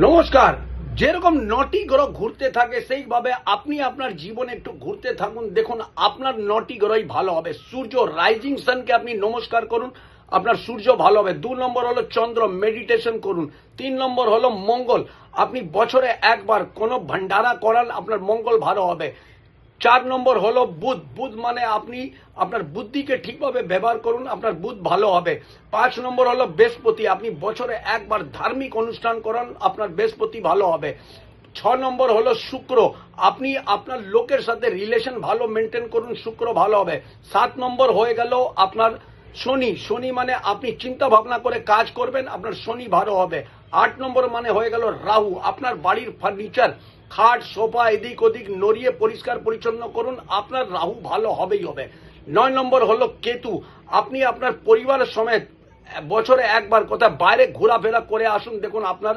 নমস্কার। যেরকম নটি গ্রহ ঘুরতে থাকে সেইভাবে আপনি আপনার জীবনে একটু ঘুরতে থাকুন, দেখুন আপনার নটি গ্রহই ভালো হবে। সূর্য রাইজিং সানকে আপনি নমস্কার করুন, আপনার সূর্য ভালো হবে। 2 নম্বর হলো চন্দ্র, মেডিটেশন করুন। 3 নম্বর হলো মঙ্গল, আপনি বছরে একবার কোনো ভান্ডারা করান, আপনার মঙ্গল ভালো হবে। 4 নম্বর হলো বুধ, বুধ মানে আপনি আপনার বুদ্ধিকে ঠিকভাবে ব্যবহার করুন, আপনার বুধ ভালো হবে। 5 নম্বর হলো বৃহস্পতি, আপনি বছরে একবার ধার্মিক অনুষ্ঠান করান, আপনার বৃহস্পতি ভালো হবে। 6 নম্বর হলো শুক্র, আপনি আপনার লোকের সাথে রিলেশন ভালো মেনটেন করুন, শুক্র ভালো হবে। 7 নম্বর হয়ে গেল আপনার শনি, শনি মানে আপনি চিন্তা ভাবনা করে কাজ করবেন, আপনার শনি ভালো হবে। 8 নম্বর মানে হয়ে গেল রাহু, আপনার বাড়ির ফার্নিচার খাট সোফা এদিক ওদিক নড়িয়ে পরিষ্কার পরিচ্ছন্ন করুন, আপনার রাহু ভালো হবেই হবে। 9 নম্বর হলো কেতু, আপনি আপনার পরিবারের সমেত বছরে একবার কোথাও বাইরে ঘোরাফেরা করে আসুন, দেখুন আপনার